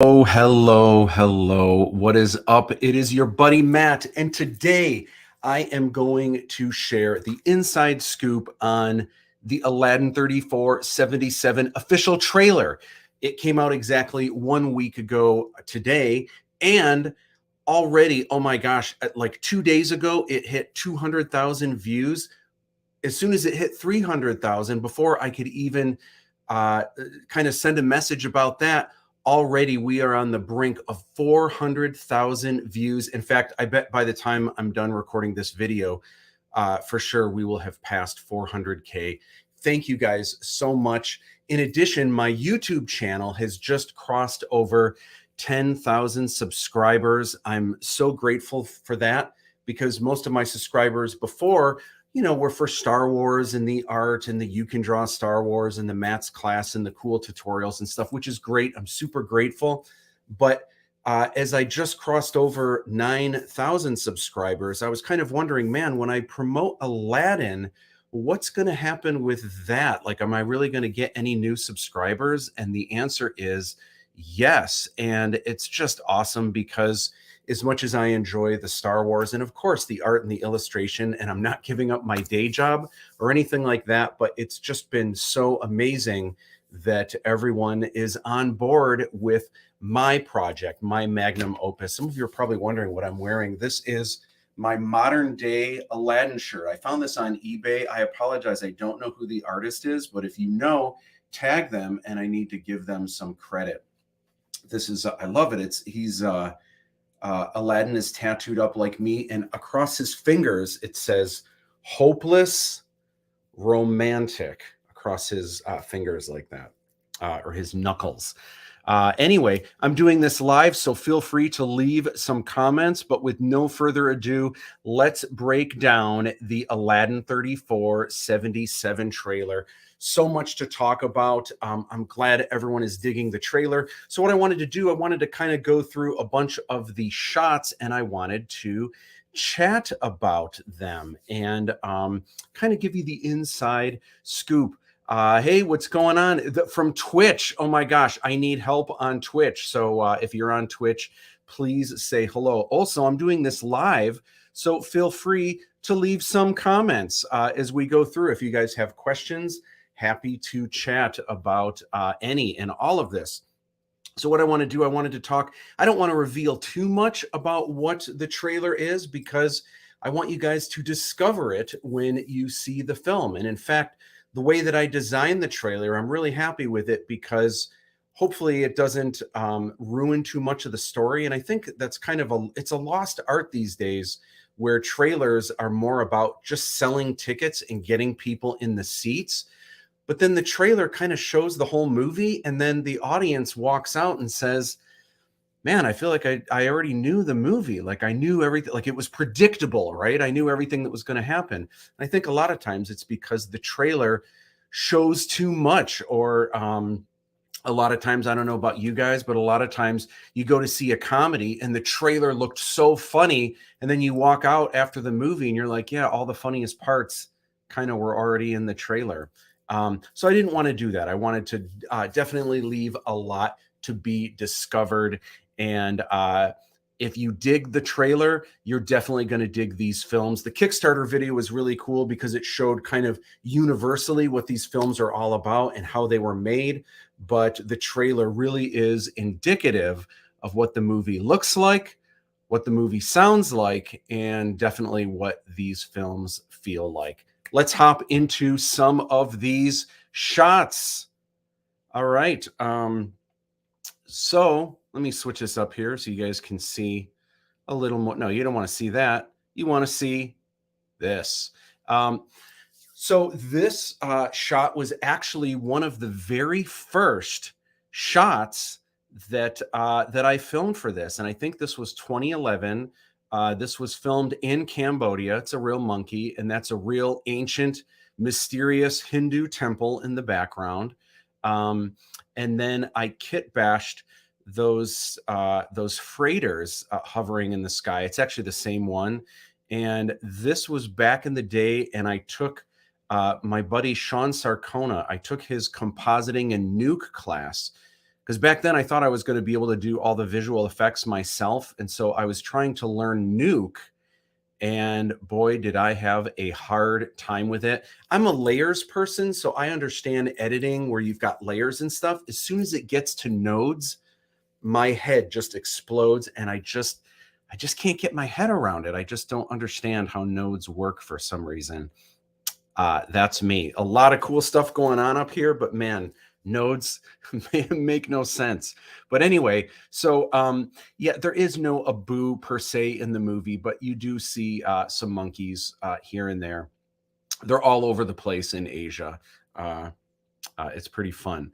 Oh, hello, hello. What is up? It is your buddy Matt, and today I am going to share the inside scoop on the Aladdin 3477 official trailer. It came out exactly 1 week ago today, and already, oh my gosh, like 2 days ago, it hit 200,000 views. As soon as it hit 300,000, before I could even kind of send a message about that, already we are on the brink of 400,000 views. In fact, I bet by the time I'm done recording this video, for sure we will have passed 400K. Thank you guys so much. In addition, my YouTube channel has just crossed over 10,000 subscribers. I'm so grateful for that because most of my subscribers before, were for Star Wars and the art and the You Can Draw Star Wars and the Matt's class and the cool tutorials and stuff, which is great. I'm super grateful. But as I just crossed over 9,000 subscribers, I was kind of wondering, man, when I promote Aladdin, what's going to happen with that? Like, am I really going to get any new subscribers? And the answer is yes. And it's just awesome because as much as I enjoy the Star Wars and of course the art and the illustration, and I'm not giving up my day job or anything like that, but it's just been so amazing that everyone is on board with my project, my magnum opus. Some of you are probably wondering what I'm wearing. This is my modern day Aladdin shirt. I found this on eBay. I apologize. I don't know who the artist is, but if you know, tag them and I need to give them some credit. This is, I love it. Aladdin is tattooed up like me, and across his fingers it says hopeless romantic across his fingers like that, or his knuckles. Anyway, I'm doing this live, so feel free to leave some comments, but with no further ado, let's break down the Aladdin 3477 trailer. So much to talk about. I'm glad everyone is digging the trailer. So what I wanted to do, I wanted to kind of go through a bunch of the shots and I wanted to chat about them and kind of give you the inside scoop. Hey, what's going on from Twitch? Oh my gosh, I need help on Twitch. So if you're on Twitch, please say hello. Also, I'm doing this live, so feel free to leave some comments as we go through. If you guys have questions, happy to chat about any and all of this. So what I want to do, I wanted to talk, I don't want to reveal too much about what the trailer is because I want you guys to discover it when you see the film. And in fact, the way that I designed the trailer, I'm really happy with it because hopefully it doesn't ruin too much of the story. And I think that's kind of it's a lost art these days where trailers are more about just selling tickets and getting people in the seats. But then the trailer kind of shows the whole movie and then the audience walks out and says, man, I feel like I already knew the movie. Like I knew everything, like it was predictable, right? I knew everything that was going to happen. And I think a lot of times it's because the trailer shows too much, or a lot of times, I don't know about you guys, but a lot of times you go to see a comedy and the trailer looked so funny. And then you walk out after the movie and you're like, yeah, all the funniest parts kind of were already in the trailer. So I didn't want to do that. I wanted to definitely leave a lot to be discovered. And if you dig the trailer, you're definitely going to dig these films. The Kickstarter video was really cool because it showed kind of universally what these films are all about and how they were made. But the trailer really is indicative of what the movie looks like, what the movie sounds like, and definitely what these films feel like. Let's hop into some of these shots. All right. So let me switch this up here so you guys can see a little more. No, you don't want to see that. You want to see this. So this shot was actually one of the very first shots that I filmed for this. And I think this was 2011. This was filmed in Cambodia. It's a real monkey, and that's a real ancient, mysterious Hindu temple in the background. And then I kit bashed those freighters hovering in the sky. It's actually the same one. And this was back in the day, and I took my buddy Sean Sarcona, I took his compositing and nuke class Because back then I thought I was going to be able to do all the visual effects myself. And so I was trying to learn Nuke. And boy, did I have a hard time with it. I'm a layers person, so I understand editing where you've got layers and stuff. As soon as it gets to nodes, my head just explodes, and I just can't get my head around it. I just don't understand how nodes work for some reason. That's me. A lot of cool stuff going on up here, but man, nodes make no sense. But anyway, so yeah, there is no Abu per se in the movie, but you do see some monkeys here and there. They're all over the place in Asia. It's pretty fun.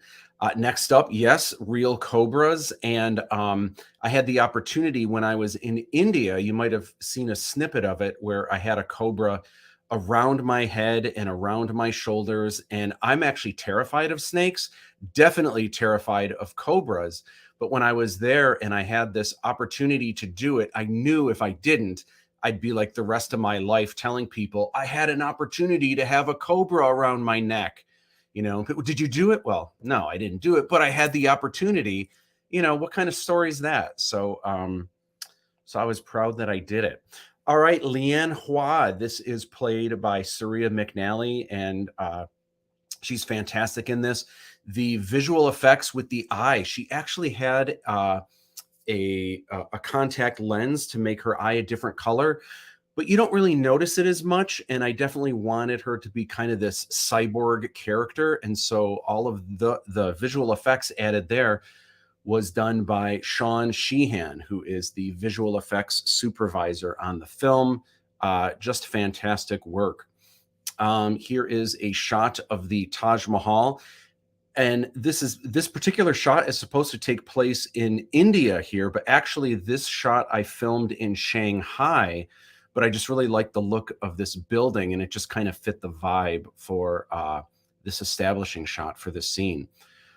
Next up, yes, real cobras. And I had the opportunity when I was in India, you might have seen a snippet of it where I had a cobra around my head and around my shoulders. And I'm actually terrified of snakes, definitely terrified of cobras. But when I was there and I had this opportunity to do it, I knew if I didn't, I'd be like the rest of my life telling people I had an opportunity to have a cobra around my neck. You know, did you do it? Well, no, I didn't do it, but I had the opportunity. You know, what kind of story is that? So, so I was proud that I did it. All right, Leanne Hua. This is played by Surya McNally, and she's fantastic in this. The visual effects with the eye. She actually had a contact lens to make her eye a different color, but you don't really notice it as much. And I definitely wanted her to be kind of this cyborg character, and so all of the visual effects added there was done by Sean Sheehan, who is the visual effects supervisor on the film. Just fantastic work. Here is a shot of the Taj Mahal. And this particular shot is supposed to take place in India here, but actually this shot I filmed in Shanghai, but I just really like the look of this building, and it just kind of fit the vibe for this establishing shot for this scene.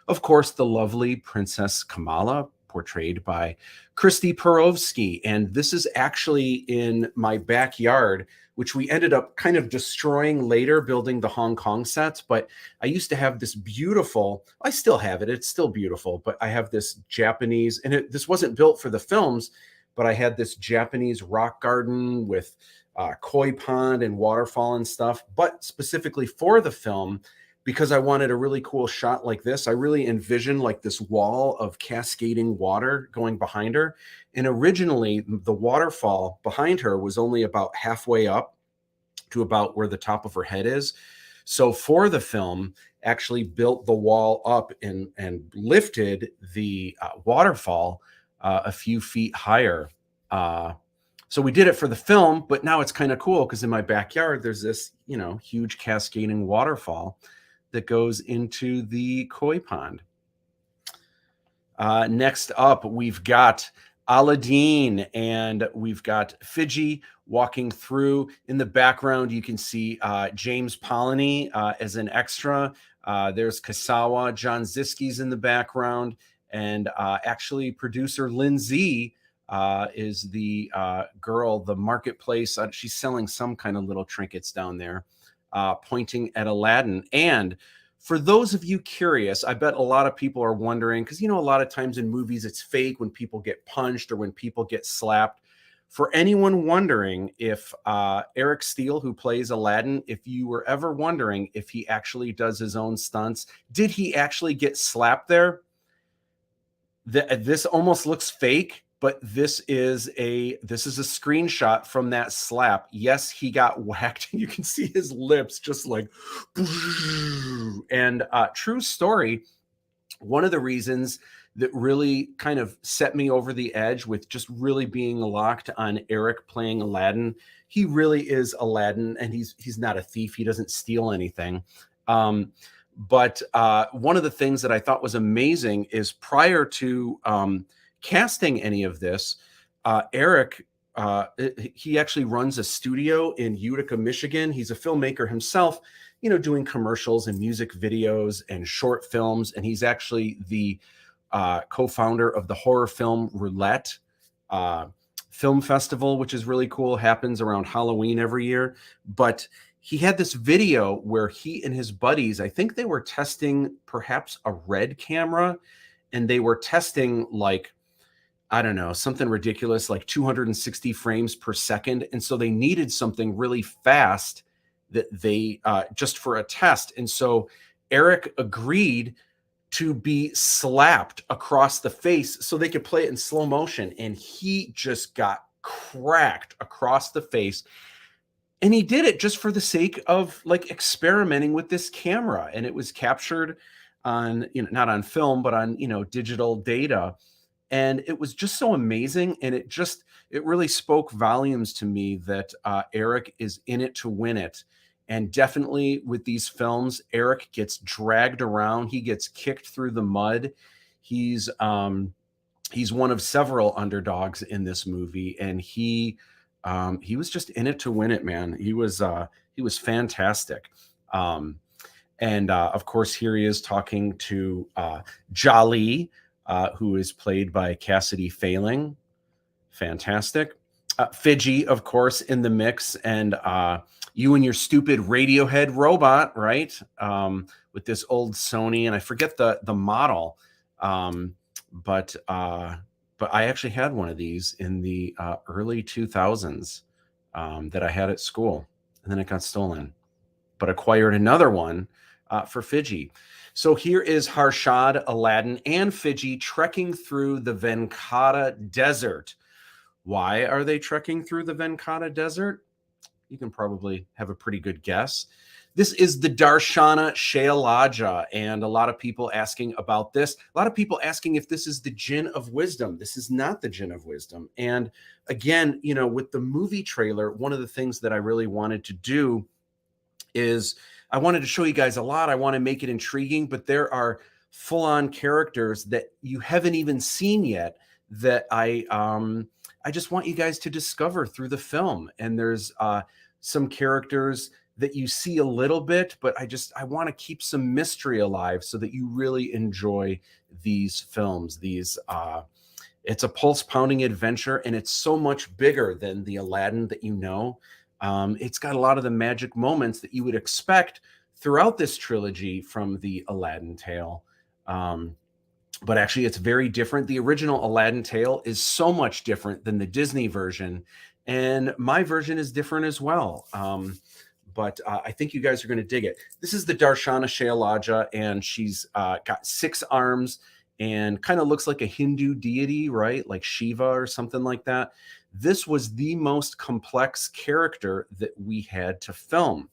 Of course, the lovely Princess Kamala, portrayed by Christy Perovsky. And this is actually in my backyard, which we ended up kind of destroying later, building the Hong Kong sets. But I used to have this beautiful, I still have it, it's still beautiful, but I have this Japanese, and this wasn't built for the films, but I had this Japanese rock garden with koi pond and waterfall and stuff, but specifically for the film, because I wanted a really cool shot like this. I really envisioned like this wall of cascading water going behind her. And originally the waterfall behind her was only about halfway up to about where the top of her head is. So for the film, actually built the wall up and lifted the waterfall a few feet higher. So we did it for the film, but now it's kind of cool because in my backyard, there's this, you know, huge cascading waterfall that goes into the koi pond. Next up, we've got ALADDIN, and we've got Fiji walking through. In the background, you can see James Polony as an extra. There's Kasawa. John Ziski's in the background. And actually, producer Lindsay is the girl, the marketplace. She's selling some kind of little trinkets down there. Pointing at Aladdin. And for those of you curious, I bet a lot of people are wondering, because, you know, a lot of times in movies, it's fake when people get punched or when people get slapped. For anyone wondering if Eric Steele, who plays Aladdin, if you were ever wondering if he actually does his own stunts, did he actually get slapped there? This almost looks fake, but this is a screenshot from that slap. Yes, he got whacked. You can see his lips just like, and true story. One of the reasons that really kind of set me over the edge with just really being locked on Eric playing Aladdin. He really is Aladdin, and he's not a thief. He doesn't steal anything. But one of the things that I thought was amazing is prior to casting any of this, Eric, he actually runs a studio in Utica, Michigan. He's a filmmaker himself, you know, doing commercials and music videos and short films. And he's actually the co-founder of the horror film Roulette Film Festival, which is really cool. Happens around Halloween every year. But he had this video where he and his buddies, I think they were testing perhaps a red camera, and they were testing like, I don't know, something ridiculous, like 260 frames per second. And so they needed something really fast that they just for a test. And so Eric agreed to be slapped across the face so they could play it in slow motion. And he just got cracked across the face. And he did it just for the sake of like experimenting with this camera. And it was captured on, not on film, but on, digital data. And it was just so amazing. And it really spoke volumes to me that Eric is in it to win it. And definitely with these films, Eric gets dragged around. He gets kicked through the mud. He's one of several underdogs in this movie, and he was just in it to win it, man. He was fantastic. And of course, here he is talking to Jolly, who is played by Cassidy Failing. Fantastic. Fiji, of course, in the mix, and you and your stupid Radiohead robot, right? With this old Sony, and I forget the model, but I actually had one of these in the early 2000s that I had at school, and then it got stolen, but acquired another one for Fiji. So here is Harshad, Aladdin, and Fiji trekking through the Venkata Desert. Why are they trekking through the Venkata Desert? You can probably have a pretty good guess. This is the Darshana Shailaja, and a lot of people asking about this. A lot of people asking if this is the Jinn of Wisdom. This is not the Jinn of Wisdom. And again, with the movie trailer, one of the things that I really wanted to do is I wanted to show you guys a lot. I want to make it intriguing, but there are full-on characters that you haven't even seen yet that I just want you guys to discover through the film. And there's some characters that you see a little bit, but I want to keep some mystery alive so that you really enjoy these films. It's a pulse-pounding adventure, and it's so much bigger than the Aladdin that you know. It's got a lot of the magic moments that you would expect throughout this trilogy from the Aladdin tale. But actually, it's very different. The original Aladdin tale is so much different than the Disney version, and my version is different as well. But I think you guys are going to dig it. This is the Darshana Shailaja, and she's got 6 arms and kind of looks like a Hindu deity, right? Like Shiva or something like that. This was the most complex character that we had to film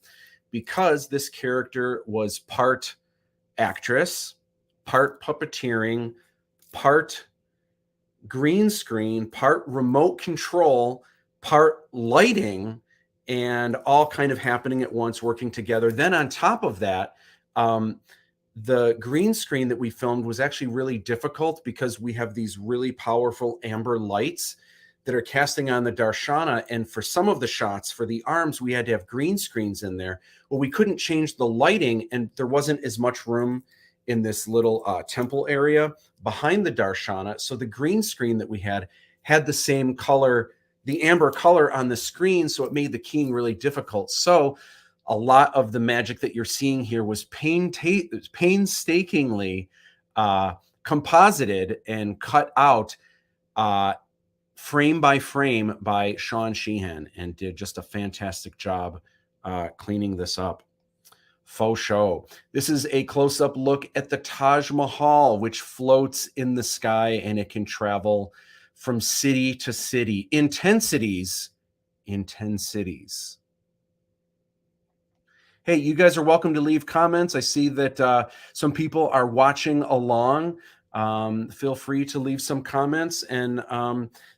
because this character was part actress, part puppeteering, part green screen, part remote control, part lighting, and all kind of happening at once, working together. Then on top of that, the green screen that we filmed was actually really difficult because we have these really powerful amber lights that are casting on the Darshana. And for some of the shots, for the arms, we had to have green screens in there. Well, we couldn't change the lighting, and there wasn't as much room in this little temple area behind the Darshana. So the green screen that we had the same color, the amber color on the screen. So it made the keying really difficult. So a lot of the magic that you're seeing here was painstakingly composited and cut out frame by frame by Sean Sheehan, and did just a fantastic job cleaning this up. Faux show. This is a close-up look at the Taj Mahal, which floats in the sky, and it can travel from city to city in 10 cities. Hey, you guys are welcome to leave comments. I see that some people are watching along. Feel free to leave some comments. And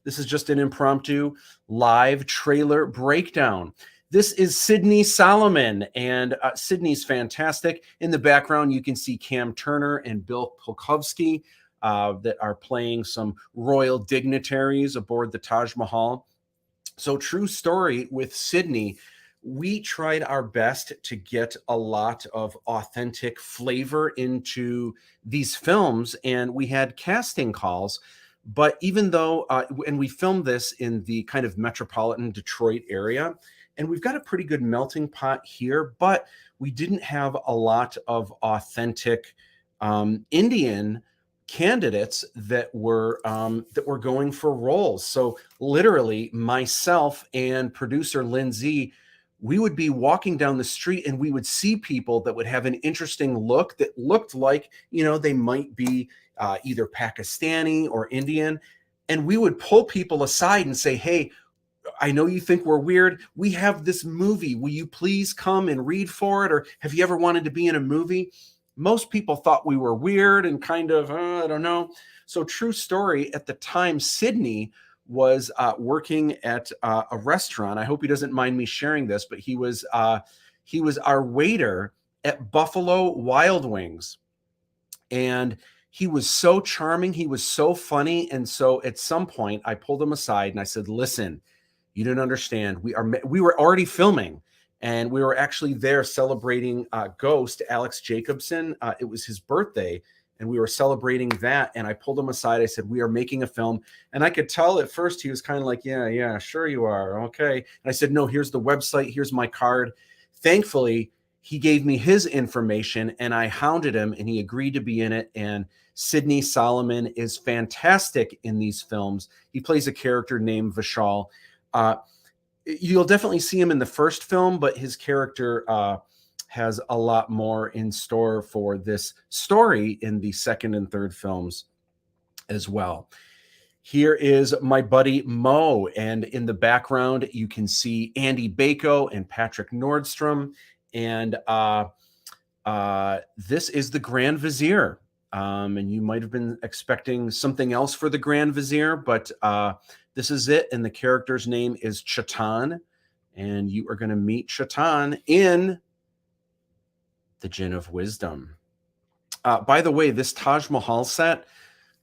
this is just an impromptu live trailer breakdown. This is Sydney Solomon, and Sydney's fantastic. In the background, you can see Cam Turner and Bill Polkowski that are playing some royal dignitaries aboard the Taj Mahal. So true story with Sydney. We tried our best to get a lot of authentic flavor into these films, and we had casting calls. But even though, and we filmed this in the kind of metropolitan Detroit area, and we've got a pretty good melting pot here, but we didn't have a lot of authentic Indian candidates that were going for roles. So literally, myself and producer Lindsay, we would be walking down the street and we would see people that would have an interesting look that looked like, you know, they might be either Pakistani or Indian. And we would pull people aside and say, hey, I know you think we're weird. We have this movie. Will you please come and read for it? Or have you ever wanted to be in a movie? Most people thought we were weird and kind of, I don't know. So true story, at the time, Sydney was working at a restaurant. I hope he doesn't mind me sharing this, but he was our waiter at Buffalo Wild Wings. And he was so charming. He was so funny. And so at some point I pulled him aside and I said, listen, you don't understand. We were already filming, and we were actually there celebrating Ghost, Alex Jacobson. It was his birthday, and we were celebrating that. And I pulled him aside. I said, we are making a film. And I could tell at first he was kind of like, yeah, sure you are. Okay. And I said, no, here's the website. Here's my card. Thankfully, he gave me his information, and I hounded him, and he agreed to be in it. And Sidney Solomon is fantastic in these films. He plays a character named Vishal. You'll definitely see him in the first film, but his character has a lot more in store for this story in the second and third films as well. Here is my buddy Mo, and in the background you can see Andy Bako and Patrick Nordstrom, and this is the Grand Vizier. And you might have been expecting something else for the Grand Vizier, but this is it, and the character's name is Chatan, and you are going to meet Chatan in the Jinn of Wisdom. By the way, this Taj Mahal set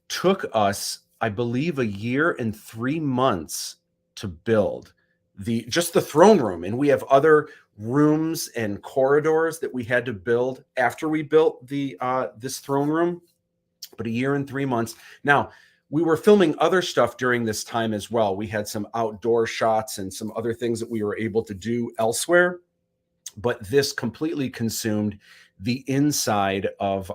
took us, I believe, 1 year and 3 months to build. Just the throne room, and we have other rooms and corridors that we had to build after we built this throne room, but 1 year and 3 months. Now, we were filming other stuff during this time as well. We had some outdoor shots and some other things that we were able to do elsewhere, but this completely consumed the inside of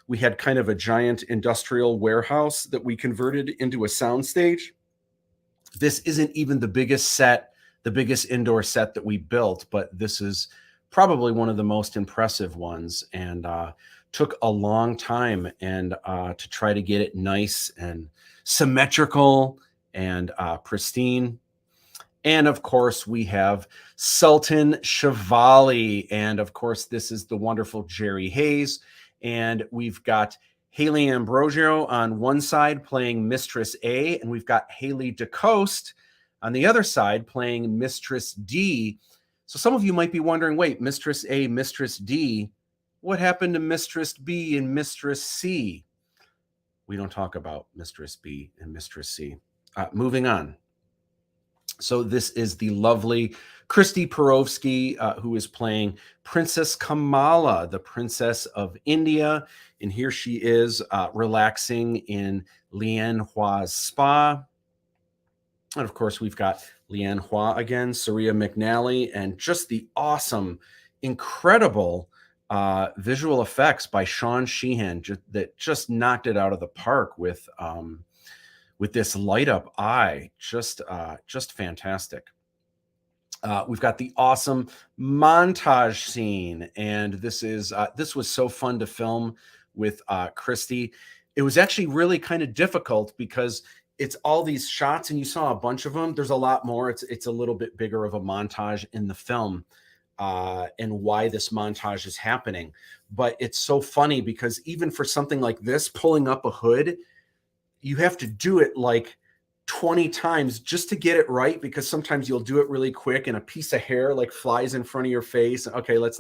we had kind of a giant industrial warehouse that we converted into a soundstage. This isn't even the biggest indoor set that we built, but this is probably one of the most impressive ones, and took a long time and to try to get it nice and symmetrical and pristine. And of course, we have Sultan Shivali, and of course, this is the wonderful Jerry Hayes, and we've got Haley Ambrosio on one side playing Mistress A, and we've got Haley DeCoste on the other side playing Mistress D. So some of you might be wondering, wait, Mistress A, Mistress D, what happened to Mistress B and Mistress C? We don't talk about Mistress B and Mistress C. Moving on. So this is the lovely Christy Perovsky, who is playing Princess Kamala, the Princess of India. And here she is relaxing in Lian Hua's spa. And of course, we've got Lian Hua again, Saria McNally, and just the awesome, incredible visual effects by Sean Sheehan that just knocked it out of the park with this light up eye. Just fantastic. We've got the awesome montage scene, and this was so fun to film with Christy. It was actually really kind of difficult because it's all these shots, and you saw a bunch of them. There's a lot more. It's a little bit bigger of a montage in the film, and why this montage is happening. But it's so funny because even for something like this, pulling up a hood, you have to do it like 20 times just to get it right, because sometimes you'll do it really quick and a piece of hair like flies in front of your face. Okay, let's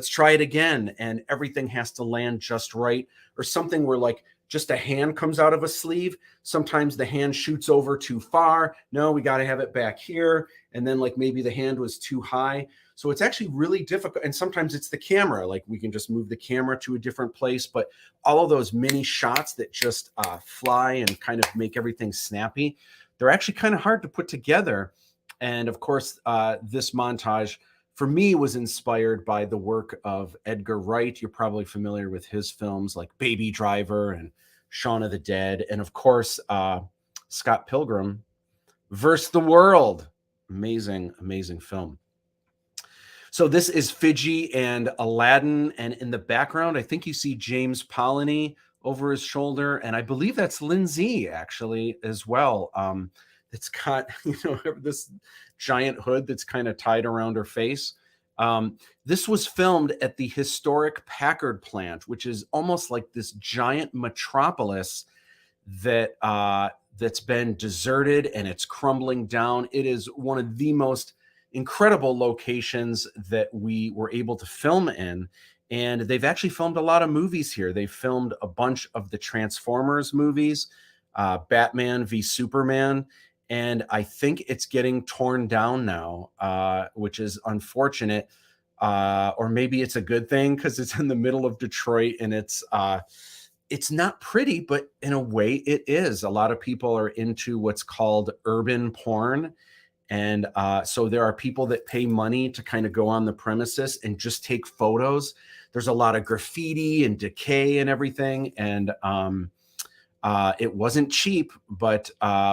try it again, and everything has to land just right. Or something where like just a hand comes out of a sleeve. Sometimes the hand shoots over too far. No, we got to have it back here. And then like maybe the hand was too high. So it's actually really difficult. And sometimes it's the camera, like we can just move the camera to a different place, but all of those mini shots that just fly and kind of make everything snappy, they're actually kind of hard to put together. And of course, this montage for me, was inspired by the work of Edgar Wright. You're probably familiar with his films like Baby Driver and Shaun of the Dead. And of course, Scott Pilgrim versus the World. Amazing, amazing film. So this is Fiji and Aladdin. And in the background, I think you see James Polony over his shoulder. And I believe that's Lindsay actually as well. It's got, this giant hood that's kind of tied around her face. This was filmed at the historic Packard plant, which is almost like this giant metropolis that that's been deserted and it's crumbling down. It is one of the most incredible locations that we were able to film in. And they've actually filmed a lot of movies here. They filmed a bunch of the Transformers movies, Batman v Superman. And I think it's getting torn down now, which is unfortunate. Or maybe it's a good thing because it's in the middle of Detroit and it's not pretty, but in a way it is. A lot of people are into what's called urban porn. And so there are people that pay money to kind of go on the premises and just take photos. There's a lot of graffiti and decay and everything. And it wasn't cheap, but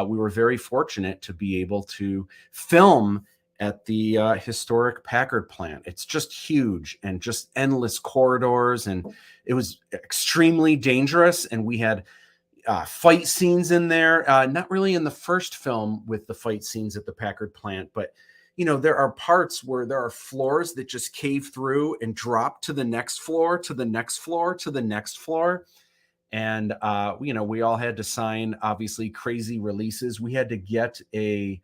we were very fortunate to be able to film at the historic Packard plant. It's just huge and just endless corridors. And it was extremely dangerous. And we had fight scenes in there, not really in the first film with the fight scenes at the Packard plant, but there are parts where there are floors that just cave through and drop to the next floor, to the next floor, to the next floor. And, we all had to sign, obviously, crazy releases. We had to get a,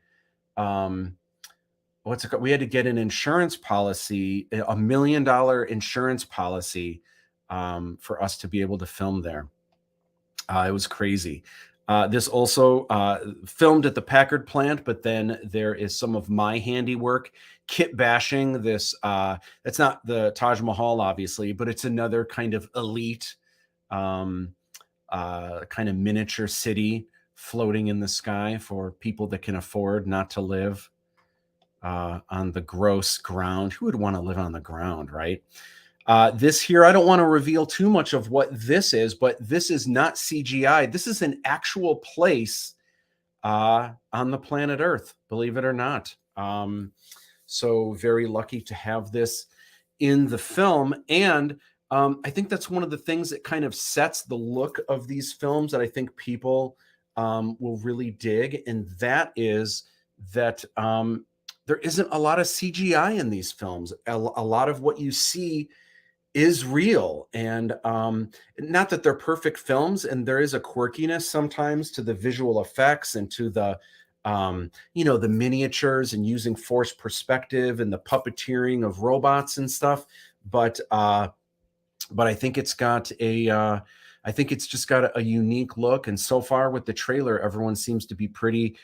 what's it called? We had to get an insurance policy, $1 million insurance policy for us to be able to film there. It was crazy. This also filmed at the Packard plant, but then there is some of my handiwork, kit bashing. This that's not the Taj Mahal, obviously, but it's another kind of elite kind of miniature city floating in the sky for people that can afford not to live on the gross ground. Who would want to live on the ground, right? This here, I don't want to reveal too much of what this is, but this is not CGI. This is an actual place on the planet Earth, believe it or not. So very lucky to have this in the film. And I think that's one of the things that kind of sets the look of these films that I think people will really dig. And that is that there isn't a lot of CGI in these films. A lot of what you see is real, and not that they're perfect films, and there is a quirkiness sometimes to the visual effects and to the the miniatures and using forced perspective and the puppeteering of robots and stuff, but I think it's got a I think it's just got a unique look, and so far with the trailer everyone seems to be pretty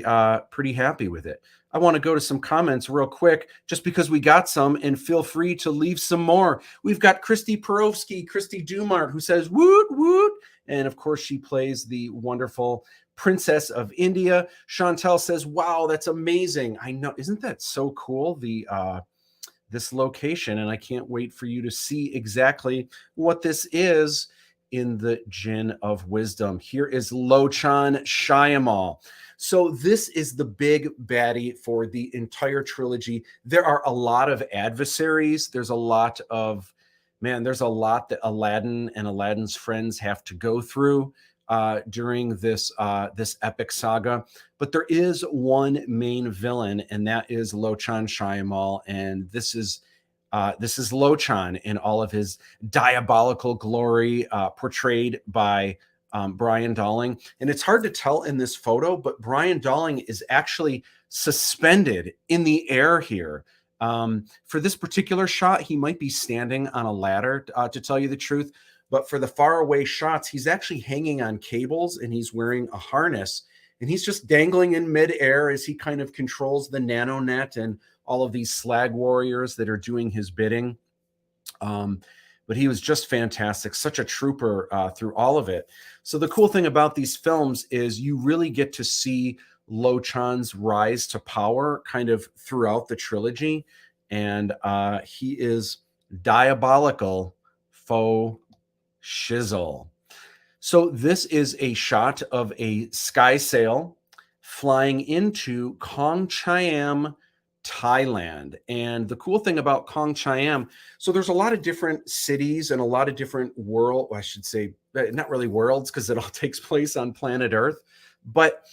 happy with it. I want to go to some comments real quick, just because we got some, and feel free to leave some more. We've got Christy Perovsky, Christy Dumart, who says, woot, woot. And of course, she plays the wonderful Princess of India. Chantel says, wow, that's amazing. I know. Isn't that so cool? This location. And I can't wait for you to see exactly what this is in the Jinn of Wisdom. Here is Lochan Shyamalan. So this is the big baddie for the entire trilogy. There are a lot of adversaries. There's a lot that Aladdin and Aladdin's friends have to go through during this epic saga. But there is one main villain, and that is Lochan Shyamalan. And this is Lochan in all of his diabolical glory, portrayed by Brian Dowling. And it's hard to tell in this photo, but Brian Dowling is actually suspended in the air here. For this particular shot, he might be standing on a ladder, to tell you the truth. But for the far away shots, he's actually hanging on cables and he's wearing a harness. And he's just dangling in midair as he kind of controls the nano net and all of these slag warriors that are doing his bidding. But he was just fantastic, such a trooper through all of it. So the cool thing about these films is you really get to see Lochan's rise to power kind of throughout the trilogy. and he is diabolical faux shizzle. So this is a shot of a sky sail flying into Kong Chiam, Thailand. And the cool thing about Kong Chiam, so there's a lot of different cities and a lot of different I should say, not really worlds, because it all takes place on planet Earth. But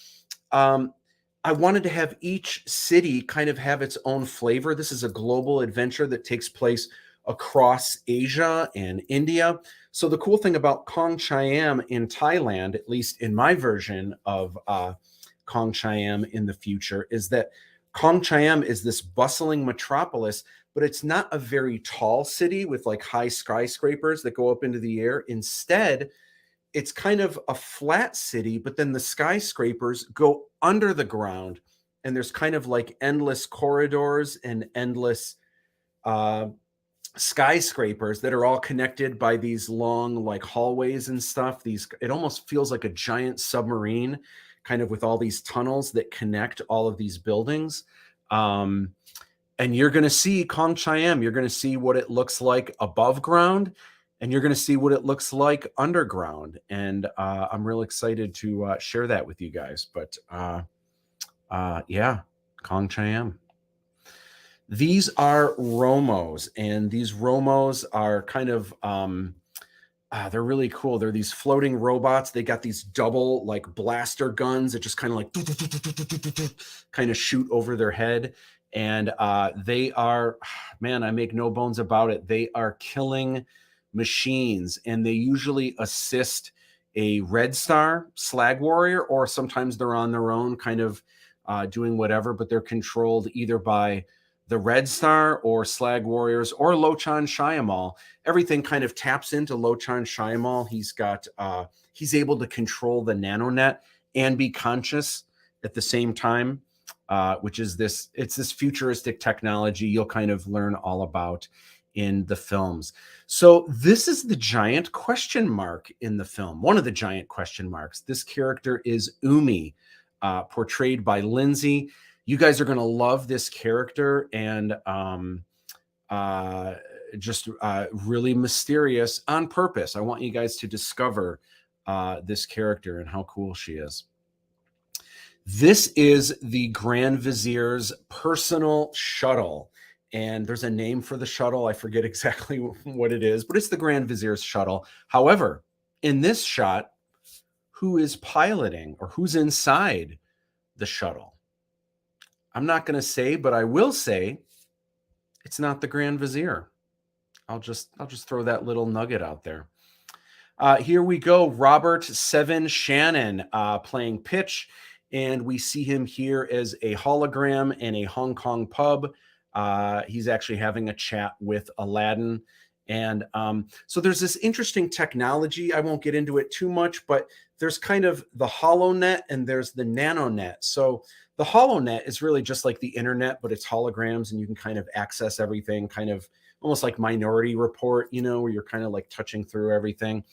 I wanted to have each city kind of have its own flavor. This is a global adventure that takes place across Asia and India. So the cool thing about Kong Chiam in Thailand, at least in my version of Kong Chiam in the future, is that Kong Chiam is this bustling metropolis, but it's not a very tall city with like high skyscrapers that go up into the air. Instead, it's kind of a flat city, but then the skyscrapers go under the ground, and there's kind of like endless corridors and endless skyscrapers that are all connected by these long like hallways and stuff. It almost feels like a giant submarine, kind of with all these tunnels that connect all of these buildings. And you're going to see Kong Chiam. You're going to see what it looks like above ground, and you're going to see what it looks like underground. And I'm real excited to share that with you guys. But yeah, Kong Chiam. These are Romos, and these Romos are kind of, they're really cool. They're these floating robots. They got these double like blaster guns that just kind of like kind of shoot over their head. And they are, man, I make no bones about it. They are killing machines, and they usually assist a Red Star Slag Warrior, or sometimes they're on their own kind of doing whatever, but they're controlled either by the Red Star or Slag Warriors or Lochan Shyamalan. Everything kind of taps into Lochan Shyamalan. He's able to control the nanonet and be conscious at the same time, which is this futuristic technology you'll kind of learn all about in the films. So this is the giant question mark in the film. One of the giant question marks. This character is Umi, portrayed by Lindsay. You guys are going to love this character, and just really mysterious on purpose. I want you guys to discover this character and how cool she is. This is the Grand Vizier's personal shuttle, and there's a name for the shuttle. I forget exactly what it is, but it's the Grand Vizier's shuttle. However, in this shot, who is piloting or who's inside the shuttle? I'm not going to say, but I will say it's not the Grand Vizier. I'll just throw that little nugget out there. Here we go. Robert Seven Shannon playing Pitch, and we see him here as a hologram in a Hong Kong pub. He's actually having a chat with Aladdin. And so there's this interesting technology. I won't get into it too much, but there's kind of the HoloNet and there's the NanoNet. So the HoloNet is really just like the internet, but it's holograms, and you can kind of access everything, kind of almost like Minority Report, where you're kind of like touching through everything.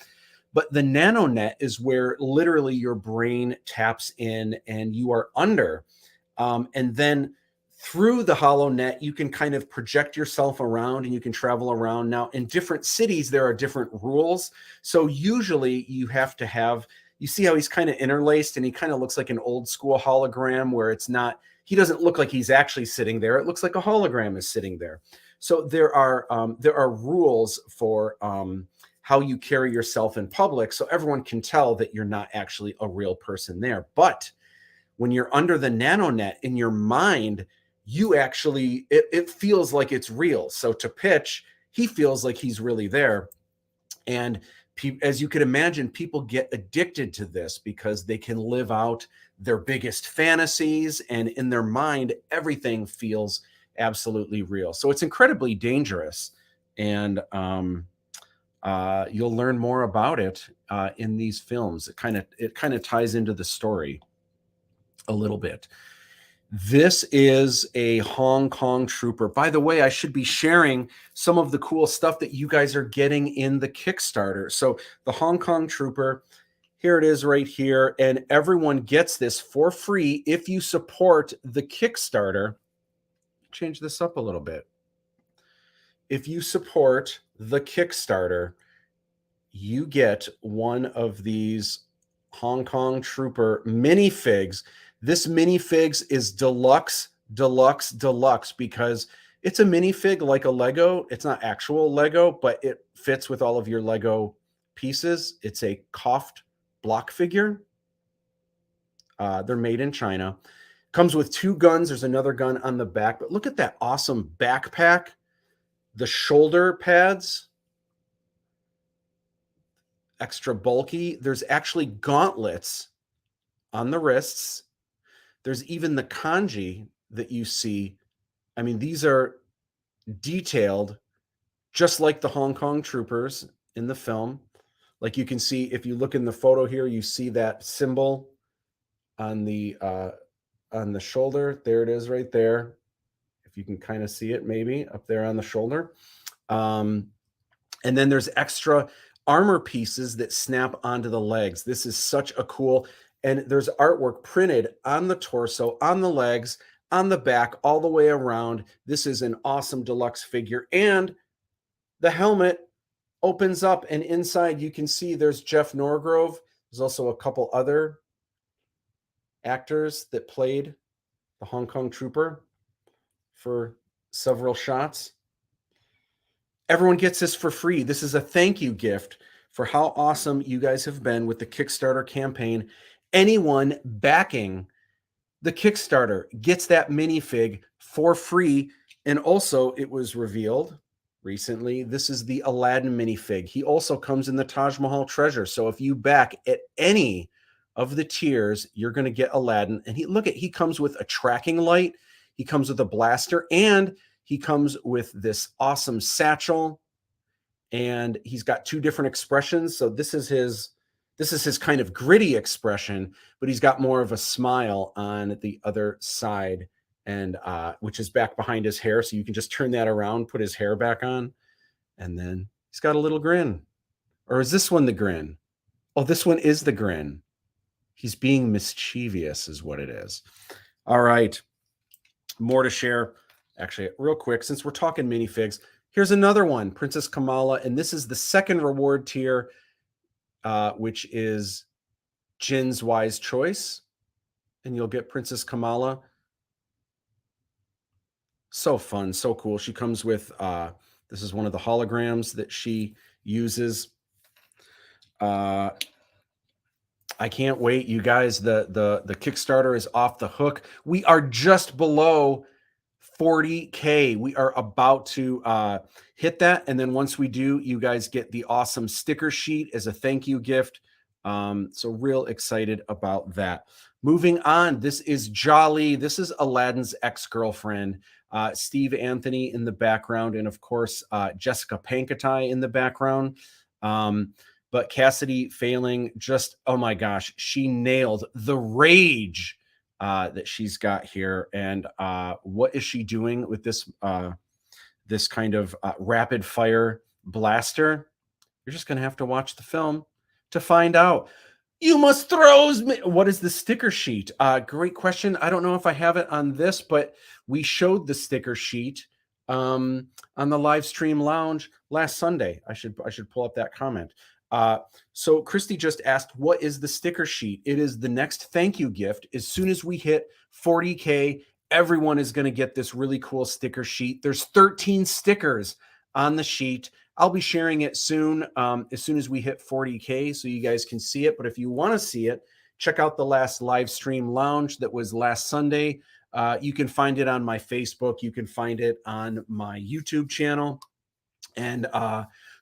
But the NanoNet is where literally your brain taps in and you are under. And then through the HoloNet, you can kind of project yourself around and you can travel around. Now, in different cities, there are different rules. So usually you have to have, you see how he's kind of interlaced, and he kind of looks like an old school hologram where it's not, he doesn't look like he's actually sitting there. It looks like a hologram is sitting there. So there are rules for how you carry yourself in public, so everyone can tell that you're not actually a real person there. But when you're under the NanoNet, in your mind, you actually, it feels like it's real. So to Pitch, he feels like he's really there. And as you could imagine, people get addicted to this because they can live out their biggest fantasies, and in their mind, everything feels absolutely real. So it's incredibly dangerous. And you'll learn more about it in these films. It kind of ties into the story a little bit. This is a Hong Kong trooper. By the way, I should be sharing some of the cool stuff that you guys are getting in the Kickstarter. So the Hong Kong trooper, here it is right here. And everyone gets this for free if you support the Kickstarter. Change this up a little bit. if you support the Kickstarter, you get one of these Hong Kong Trooper minifigs. This minifigs is deluxe, deluxe, deluxe because it's a minifig like a Lego. It's not actual Lego, but it fits with all of your Lego pieces. It's a coughed block figure. They're made in China. Comes with 2 guns. There's another gun on the back, but look at that awesome backpack. The shoulder pads, extra bulky. There's actually gauntlets on the wrists. There's even the kanji that you see. I mean, these are detailed just like the Hong Kong Troopers in the film. Like you can see, if you look in the photo here, you see that symbol on the shoulder. There it is right there. If you can kind of see it, maybe up there on the shoulder. And then there's extra armor pieces that snap onto the legs. This is such a cool, and there's artwork printed on the torso, on the legs, on the back, all the way around. This is an awesome deluxe figure. And the helmet opens up, and inside you can see there's Jeff Norgrove. There's also a couple other actors that played the Hong Kong Trooper for several shots. Everyone gets this for free. This is a thank you gift for how awesome you guys have been with the Kickstarter campaign. Anyone backing the Kickstarter gets that minifig for free. And also, it was revealed recently, this is the Aladdin minifig. He also comes in the Taj Mahal treasure. So if you back at any of the tiers, you're going to get Aladdin. And he comes with a tracking light. He comes with a blaster, and he comes with this awesome satchel, and he's got 2 different expressions. So this is his kind of gritty expression, but he's got more of a smile on the other side, and which is back behind his hair. So you can just turn that around, put his hair back on, and then he's got a little grin. Or is this one the grin? Oh, this one is the grin. He's being mischievous is what it is. All right. More to share. Actually, real quick, since we're talking minifigs, here's another one, Princess Kamala, and this is the second reward tier, which is Jinn's Wise Choice, and you'll get Princess Kamala. So fun, so cool. She comes with, this is one of the holograms that she uses. I can't wait, you guys. The Kickstarter is off the hook. We are just below 40K. We are about to hit that. And then once we do, you guys get the awesome sticker sheet as a thank you gift. So real excited about that. Moving on, this is Jolly. This is Aladdin's ex-girlfriend. Steve Anthony in the background, and of course, Jessica Pankatai in the background. But Cassidy Failing, just, oh my gosh, she nailed the rage that she's got here. And what is she doing with this this kind of rapid fire blaster? You're just going to have to watch the film to find out. You must throw me. What is the sticker sheet? Great question. I don't know if I have it on this, but we showed the sticker sheet on the live stream lounge last Sunday. I should pull up that comment. So Christy just asked, what is the sticker sheet? It is the next thank you gift. As soon as we hit 40K, everyone is going to get this really cool sticker sheet. There's 13 stickers on the sheet. I'll be sharing it soon, as soon as we hit 40K, so you guys can see it. But if you want to see it, check out the last live stream lounge that was last Sunday. You can find it on my Facebook. You can find it on my YouTube channel. And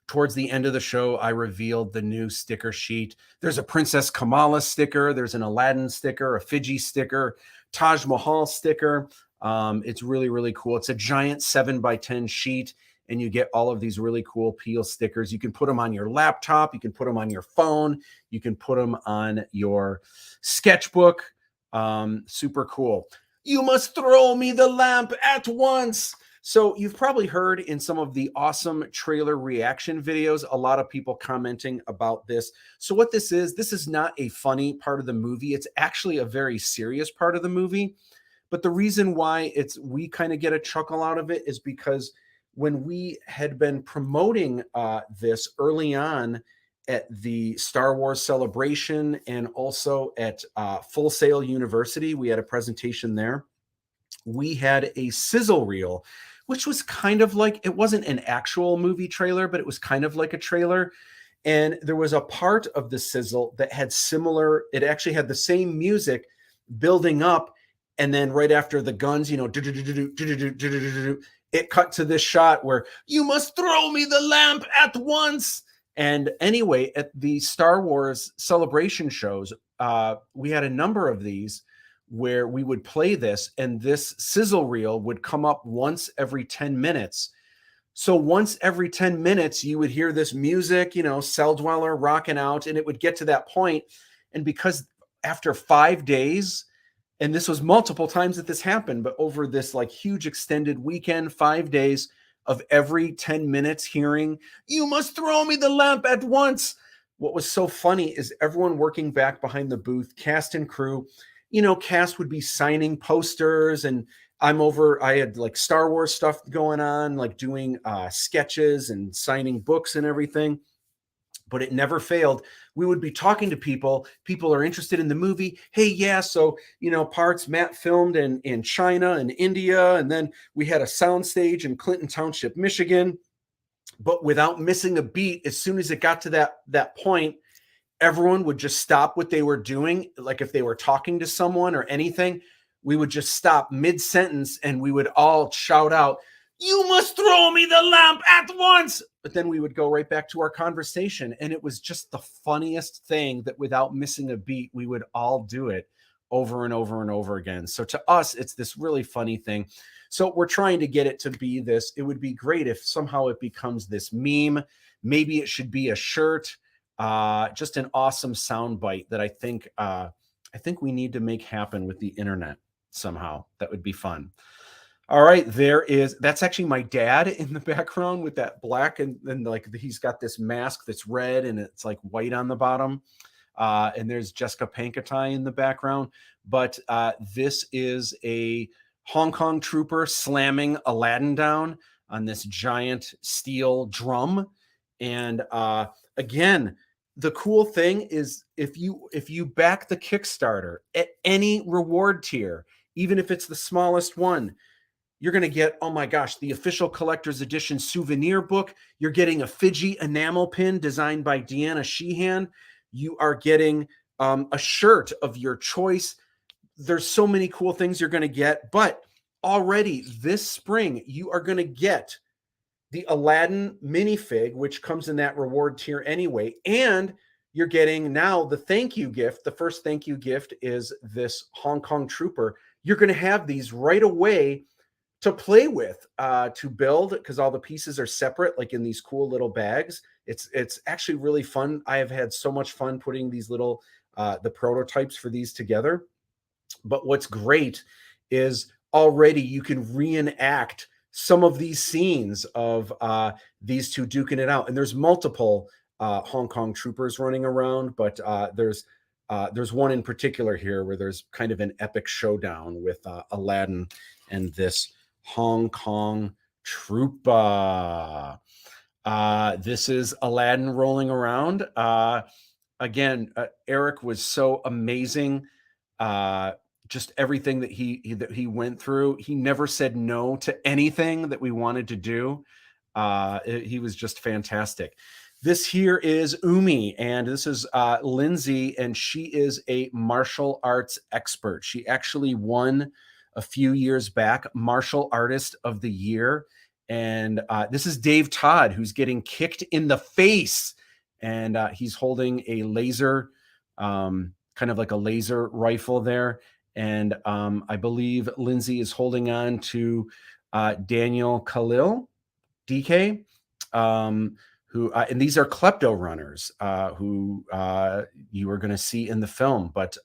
towards the end of the show, I revealed the new sticker sheet. There's a Princess Kamala sticker. There's an Aladdin sticker, a Fiji sticker, Taj Mahal sticker. It's really, really cool. It's a giant 7x10 sheet, and you get all of these really cool peel stickers. You can put them on your laptop. You can put them on your phone. You can put them on your sketchbook. Super cool. You must throw me the lamp at once. So you've probably heard in some of the awesome trailer reaction videos, a lot of people commenting about this. So what this is not a funny part of the movie. It's actually a very serious part of the movie. But the reason why we kind of get a chuckle out of it is because when we had been promoting this early on at the Star Wars Celebration and also at Full Sail University. We had a presentation there. We had a sizzle reel, which was kind of like, it wasn't an actual movie trailer, but it was kind of like a trailer. And there was a part of the sizzle that had similar, it actually had the same music building up. And then right after the guns, it cut to this shot where you must throw me the lamp at once. And anyway, at the Star Wars Celebration shows, we had a number of these where we would play this, and this sizzle reel would come up once every 10 minutes. So once every 10 minutes, you would hear this music, Cell Dweller rocking out, and it would get to that point. And because after 5 days, and this was multiple times that this happened, but over this like huge extended weekend, 5 days of every 10 minutes hearing, you must throw me the lamp at once. What was so funny is everyone working back behind the booth, cast and crew, cast would be signing posters, and I had like Star Wars stuff going on, like doing sketches and signing books and everything. But it never failed. We would be talking to people. People are interested in the movie. Hey, yeah, so, parts Matt filmed in China and India. And then we had a soundstage in Clinton Township, Michigan. But without missing a beat, as soon as it got to that point, everyone would just stop what they were doing. Like if they were talking to someone or anything, we would just stop mid-sentence and we would all shout out, you must throw me the lamp at once. But then we would go right back to our conversation. And it was just the funniest thing that without missing a beat, we would all do it over and over and over again. So to us, it's this really funny thing. So we're trying to get it to be this. It would be great if somehow it becomes this meme. Maybe it should be a shirt. Just an awesome soundbite that I think we need to make happen with the internet somehow. That would be fun. All right, that's actually my dad in the background with that black, and then like he's got this mask that's red and it's like white on the bottom. And there's Jessica Pankatai in the background. But this is a Hong Kong trooper slamming Aladdin down on this giant steel drum. And again, the cool thing is if you back the Kickstarter at any reward tier, even if it's the smallest one, you're going to get, oh my gosh, the official collector's edition souvenir book. You're getting a Fiji enamel pin designed by Deanna Sheehan. You are getting a shirt of your choice. There's so many cool things you're going to get. But already this spring, you are going to get the Aladdin minifig, which comes in that reward tier anyway. And you're getting now the thank you gift. The first thank you gift is this Hong Kong trooper. You're going to have these right away to play with, to build, because all the pieces are separate, like in these cool little bags. It's actually really fun. I have had so much fun putting these little the prototypes for these together. But what's great is already you can reenact some of these scenes of these two duking it out. And there's multiple Hong Kong troopers running around, but there's one in particular here where there's kind of an epic showdown with Aladdin and this Hong Kong trooper. This is Aladdin rolling around. Again, Eric was so amazing. Just everything that he went through. He never said no to anything that we wanted to do. He was just fantastic. This here is Umi, and this is Lindsay, and she is a martial arts expert. She actually won a few years back Martial Artist of the Year. And this is Dave Todd, who's getting kicked in the face. And he's holding a laser, kind of like a laser rifle there. And I believe Lindsay is holding on to Daniel Khalil, DK, who, and these are klepto runners who you are going to see in the film. But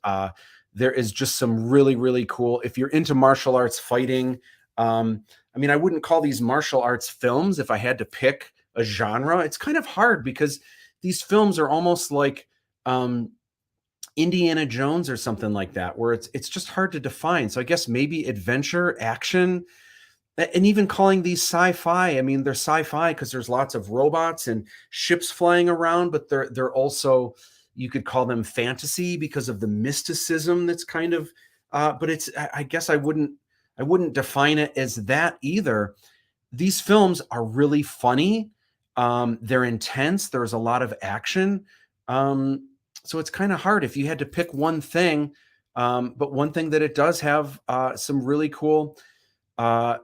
there is just some really, really cool, if you're into martial arts fighting, I mean, I wouldn't call these martial arts films if I had to pick a genre. It's kind of hard because these films are almost like Indiana Jones or something like that, where it's just hard to define. So I guess maybe adventure, action, And even calling these sci-fi, I mean, they're sci-fi because there's lots of robots and ships flying around, but they're also, you could call them fantasy because of the mysticism that's kind of but it's I guess I wouldn't define it as that either. These films are really funny. They're intense. There's a lot of action. Um, so it's kind of hard if you had to pick one thing. But one thing that it does have some really cool uh,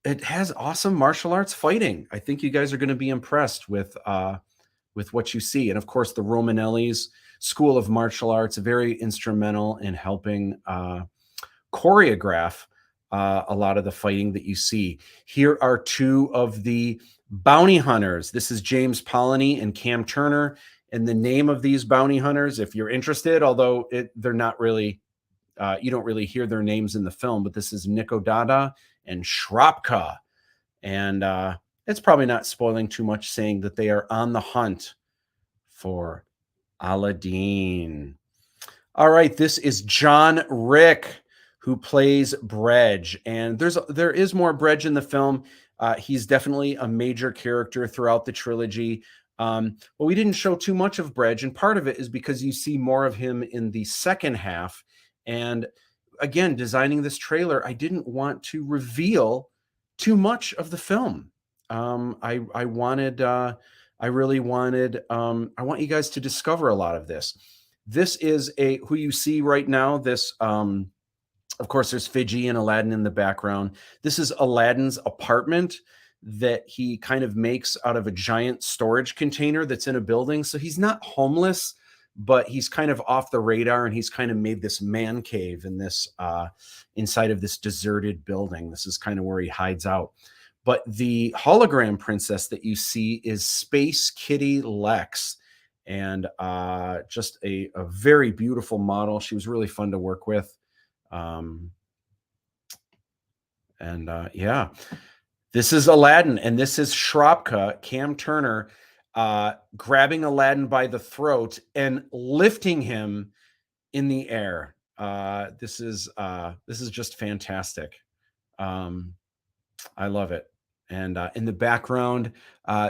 it has awesome martial arts fighting. I think you guys are going to be impressed with what you see, and of course, the Romanelli's School of Martial Arts very instrumental in helping choreograph a lot of the fighting that you see. Here are two of the bounty hunters. This is James Polony and Cam Turner, and the name of these bounty hunters, if you're interested, although they're not really you don't really hear their names in the film, but this is Nikodada and Shrapka. And it's probably not spoiling too much saying that they are on the hunt for ALADDIN. All right, this is John Rick who plays Bredge, and there is more Bredge in the film. He's definitely a major character throughout the trilogy. But we didn't show too much of Bredge, and part of it is because you see more of him in the second half. And again, designing this trailer, I didn't want to reveal too much of the film. I wanted, I really wanted, I want you guys to discover a lot of this. This is who you see right now. This, of course, there's Fiji and Aladdin in the background. This is Aladdin's apartment that he kind of makes out of a giant storage container that's in a building. So he's not homeless, but he's kind of off the radar, and he's kind of made this man cave in this inside of this deserted building. This is kind of where he hides out. But the hologram princess that you see is Space Kitty Lex, and just a very beautiful model. She was really fun to work with. Yeah, this is Aladdin, and this is Shrapka, Cam Turner, grabbing Aladdin by the throat and lifting him in the air. This is just fantastic. I love it. And in the background,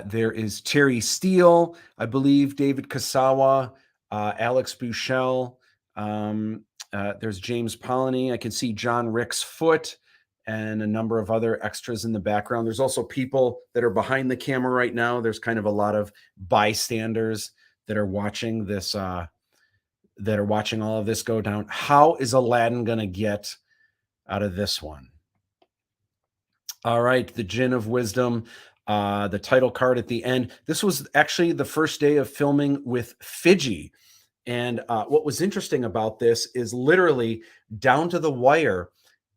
there is Terry Steele, I believe, David Kasawa, Alex Buschel. There's James Polony. I can see John Rick's foot and a number of other extras in the background. There's also people that are behind the camera right now. There's kind of a lot of bystanders that are watching this, that are watching all of this go down. How is Aladdin going to get out of this one? All right, the Jinn of Wisdom, the title card at the end. This was actually the first day of filming with Fiji. And what was interesting about this is literally down to the wire.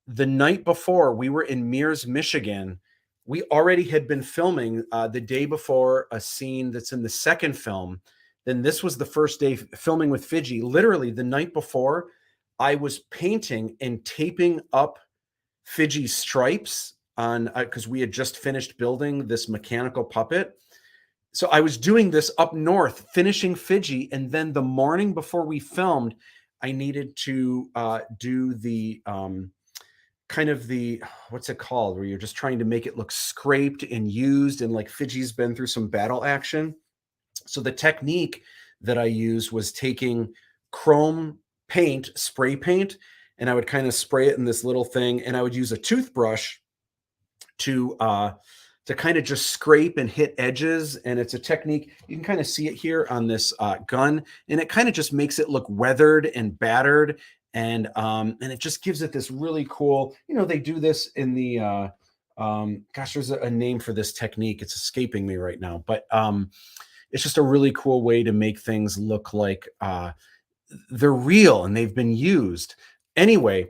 The night before, we were in Mears, Michigan. We already had been filming the day before a scene that's in the second film. Then this was the first day filming with Fiji. Literally the night before, I was painting and taping up Fiji's stripes on because we had just finished building this mechanical puppet. So I was doing this up north, finishing Fiji, and then the morning before we filmed, I needed to do the kind of the what's it called, where you're just trying to make it look scraped and used, and like Fiji's been through some battle action. So the technique that I used was taking chrome paint, spray paint, and I would kind of spray it in this little thing, and I would use a toothbrush to kind of just scrape and hit edges. And it's a technique, you can kind of see it here on this gun, and it kind of just makes it look weathered and battered. And it just gives it this really cool, they do this in the, gosh, there's a name for this technique. It's escaping me right now, but it's just a really cool way to make things look like they're real and they've been used. Anyway,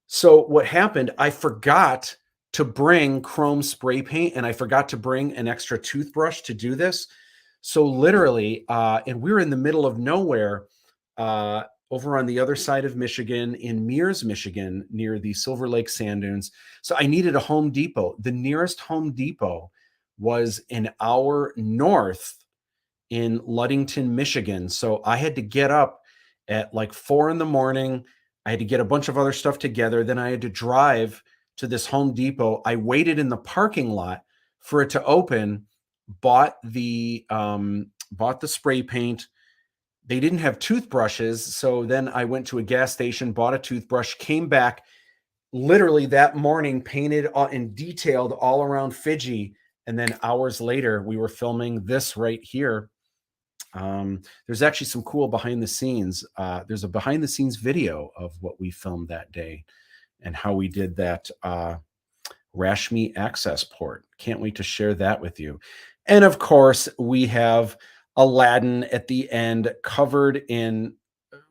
so what happened, I forgot to bring chrome spray paint, and I forgot to bring an extra toothbrush to do this. So literally, and we're in the middle of nowhere, over on the other side of Michigan, in Mears, Michigan, near the Silver Lake Sand Dunes. So I needed a Home Depot. The nearest Home Depot was an hour north in Ludington, Michigan. So I had to get up at like 4 in the morning. I had to get a bunch of other stuff together. Then I had to drive to this Home Depot. I waited in the parking lot for it to open, bought the spray paint. They didn't have toothbrushes, so then I went to a gas station, bought a toothbrush, came back literally that morning, painted and detailed all around Fiji, and then hours later we were filming this right here. There's actually some cool behind the scenes. There's a behind the scenes video of what we filmed that day and how we did that Rashmi access port. Can't wait to share that with you. And of course, we have Aladdin at the end, covered in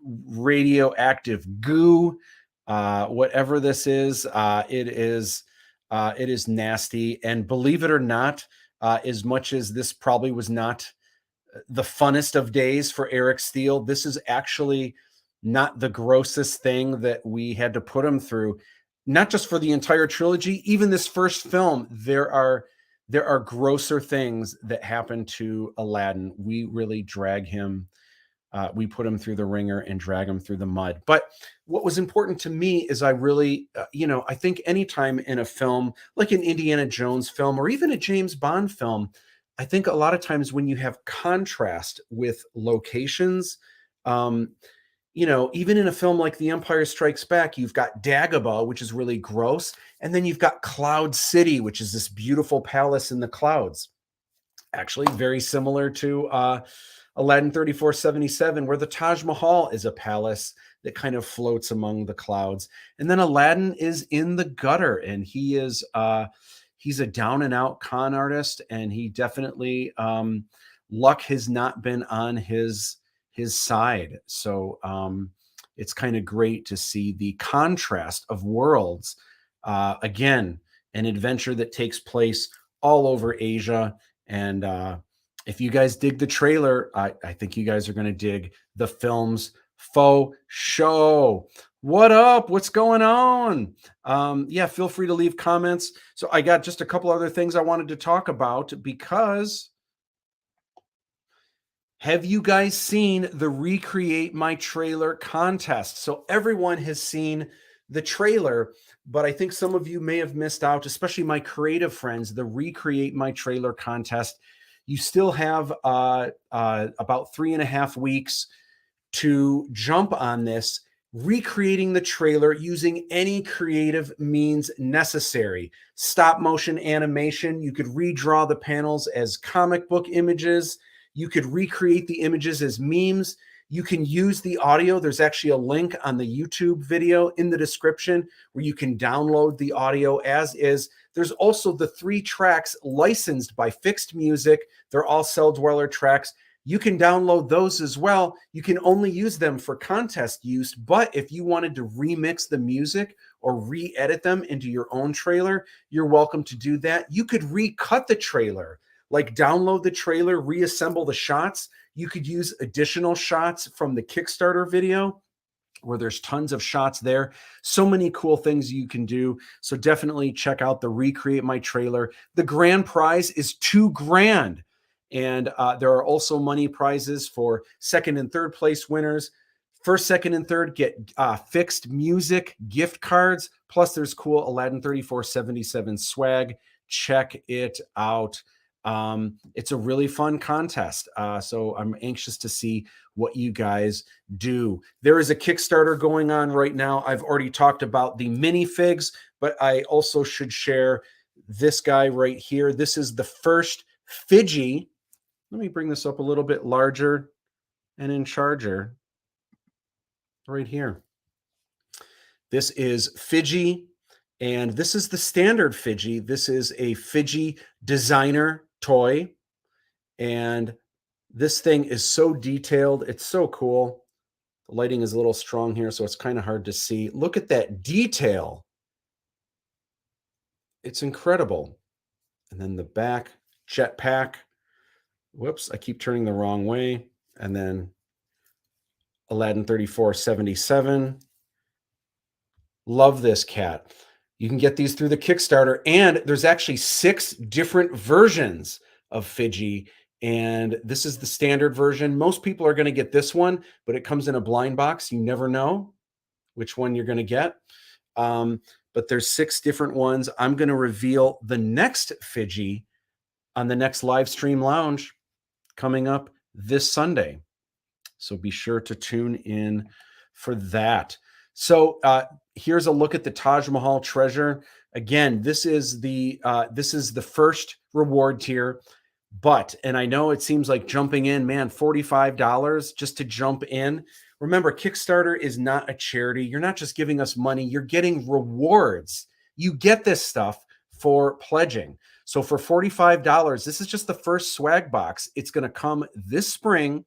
radioactive goo. Whatever this is, it is nasty. And believe it or not, as much as this probably was not the funnest of days for Eric Steele, this is actually not the grossest thing that we had to put him through. Not just for the entire trilogy, even this first film, there are grosser things that happen to Aladdin. We really drag him. We put him through the ringer and drag him through the mud. But what was important to me is I really, I think anytime in a film, like an Indiana Jones film or even a James Bond film, I think a lot of times when you have contrast with locations, even in a film like The Empire Strikes Back, you've got Dagobah, which is really gross. And then you've got Cloud City, which is this beautiful palace in the clouds. Actually, very similar to Aladdin 3477, where the Taj Mahal is a palace that kind of floats among the clouds. And then Aladdin is in the gutter, and he's a down and out con artist, and he definitely luck has not been on his side. So it's kind of great to see the contrast of worlds. Again, an adventure that takes place all over Asia. And if you guys dig the trailer, I think you guys are going to dig the film's faux show. What up? What's going on? Yeah, feel free to leave comments. So I got just a couple other things I wanted to talk about, because have you guys seen the Recreate My Trailer contest? So everyone has seen the trailer, but I think some of you may have missed out, especially my creative friends, the Recreate My Trailer contest. You still have about 3.5 weeks to jump on this, recreating the trailer using any creative means necessary. Stop motion animation. You could redraw the panels as comic book images. You could recreate the images as memes. You can use the audio. There's actually a link on the YouTube video in the description where you can download the audio as is. There's also the 3 tracks licensed by Fixed Music. They're all Cell Dweller tracks. You can download those as well. You can only use them for contest use, but if you wanted to remix the music or re-edit them into your own trailer, you're welcome to do that. You could recut the trailer, like download the trailer, reassemble the shots. You could use additional shots from the Kickstarter video, where there's tons of shots there. So many cool things you can do. So definitely check out the Recreate My Trailer. The grand prize is $2,000. And there are also money prizes for 2nd and 3rd place winners. 1st, 2nd, and 3rd get Fixed Music gift cards. Plus there's cool Aladdin 3477 swag. Check it out. It's a really fun contest. So I'm anxious to see what you guys do. There is a Kickstarter going on right now. I've already talked about the minifigs, but I also should share this guy right here. This is the first Fiji. Let me bring this up a little bit larger and in charger right here. This is Fiji, and this is the standard Fiji. This is a Fiji designer toy, and this thing is so detailed. It's so cool. The lighting is a little strong here, so it's kind of hard to see. Look at that detail. It's incredible. And then the back jetpack. Whoops, I keep turning the wrong way. And then Aladdin 3477. Love this cat. You can get these through the Kickstarter, and there's actually 6 different versions of Fiji, and this is the standard version. Most people are going to get this one, but it comes in a blind box. You never know which one you're going to get. But but there's 6 different ones. I'm going to reveal the next Fiji on the next live stream lounge coming up this Sunday. So be sure to tune in for that. So here's a look at the Taj Mahal treasure. Again, this is the first reward tier. But, and I know it seems like jumping in, man, $45 just to jump in. Remember, Kickstarter is not a charity. You're not just giving us money. You're getting rewards. You get this stuff for pledging. So for $45, this is just the first swag box. It's going to come this spring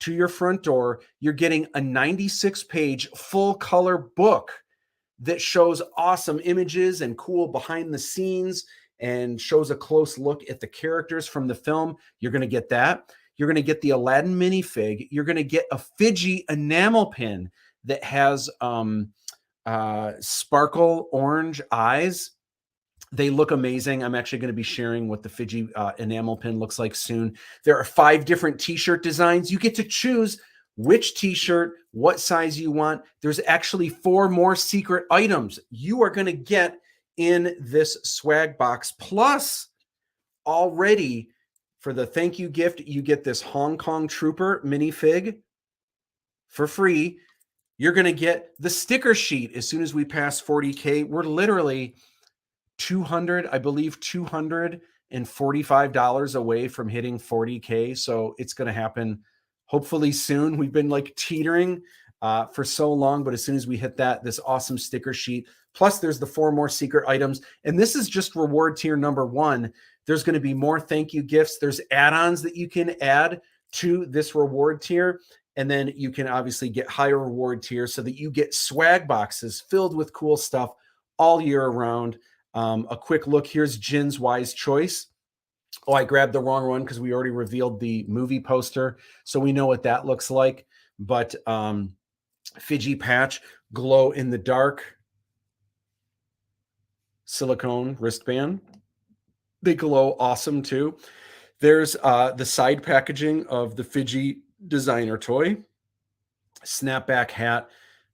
to your front door. You're getting a 96-page full color book that shows awesome images and cool behind the scenes and shows a close look at the characters from the film. You're going to get that. You're going to get the Aladdin minifig. You're going to get a Fiji enamel pin that has sparkle orange eyes. They look amazing. I'm actually going to be sharing what the Fiji enamel pin looks like soon. There are 5 different t-shirt designs. You get to choose which t-shirt, what size you want. There's actually 4 more secret items you are going to get in this swag box. Plus, already for the thank you gift, you get this Hong Kong Trooper minifig for free. You're going to get the sticker sheet as soon as we pass 40K. We're literally $245 away from hitting 40K. So it's going to happen hopefully soon. We've been like teetering for so long, but as soon as we hit that, this awesome sticker sheet, plus there's the 4 more secret items. And this is just reward tier number 1. There's going to be more thank you gifts. There's add-ons that you can add to this reward tier. And then you can obviously get higher reward tiers so that you get swag boxes filled with cool stuff all year around. A quick look. Here's Jinn's Wise Choice. Oh, I grabbed the wrong one because we already revealed the movie poster. So we know what that looks like. But Fiji patch, glow in the dark silicone wristband. They glow awesome too. There's the side packaging of the Fiji designer toy, snapback hat.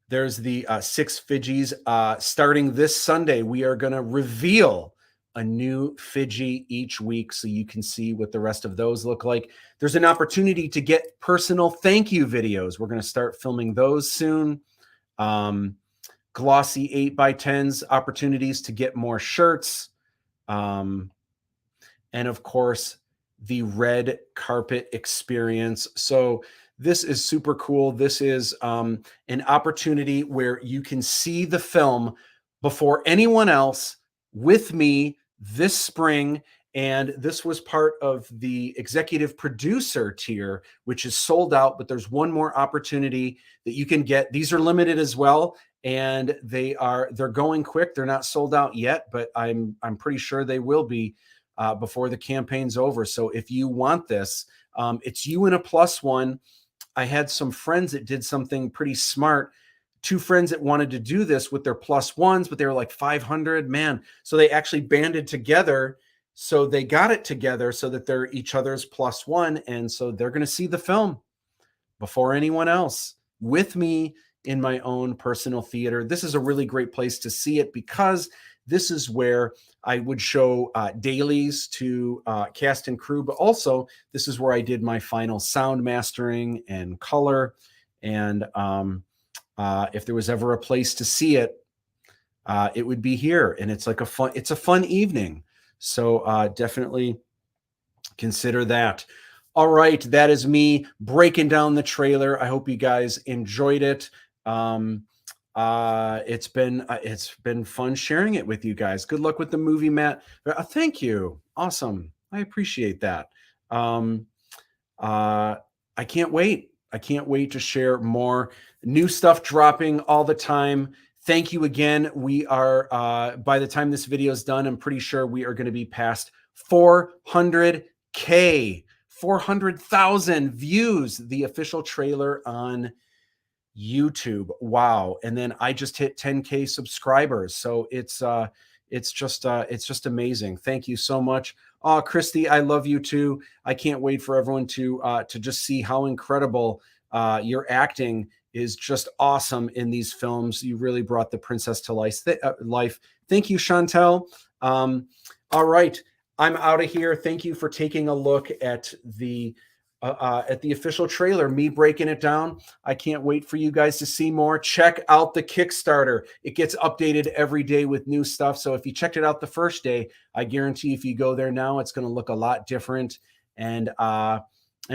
There's the 6 Fijis. Starting this Sunday, we are going to reveal a new Fiji each week so you can see what the rest of those look like. There's an opportunity to get personal thank you videos. We're going to start filming those soon. Glossy 8x10s, opportunities to get more shirts. And of course, the red carpet experience. So this is super cool. This is an opportunity where you can see the film before anyone else with me this spring. And this was part of the executive producer tier, which is sold out, but there's one more opportunity that you can get. These are limited as well. And they're going quick. They're not sold out yet, but I'm pretty sure they will be before the campaign's over. So if you want this, it's you and a +1. I had some friends that did something pretty smart. 2 friends that wanted to do this with their +1s, but they were like 500, man. So they actually banded together. So they got it together so that they're each other's +1. And so they're going to see the film before anyone else with me in my own personal theater. This is a really great place to see it because this is where I would show dailies to cast and crew, but also this is where I did my final sound mastering and color. And if there was ever a place to see it, it would be here. And it's like it's a fun evening. So definitely consider that. All right, that is me breaking down the trailer. I hope you guys enjoyed it. It's been fun sharing it with you guys. Good luck with the movie, Matt. Thank you. Awesome. I appreciate that. I can't wait. I can't wait to share more new stuff dropping all the time. Thank you again. We are, by the time this video is done, I'm pretty sure we are going to be past 400K, 400,000 views, the official trailer on YouTube. Wow. And then I just hit 10K subscribers. So it's just amazing. Thank you so much. Oh, Christy, I love you too. I can't wait for everyone to just see how incredible you're acting is just awesome in these films. You really brought the princess to life. Thank you, Chantel. All right, I'm out of here. Thank you for taking a look at the official trailer, me breaking it down. I can't wait for you guys to see more. Check out the Kickstarter. It gets updated every day with new stuff. So if you checked it out the first day, I guarantee if you go there now, it's going to look a lot different. And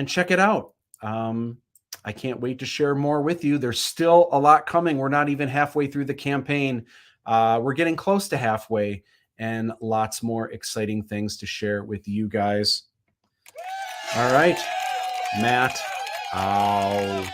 check it out. I can't wait to share more with you. There's still a lot coming. We're not even halfway through the campaign. We're getting close to halfway, and lots more exciting things to share with you guys. All right. Matt out.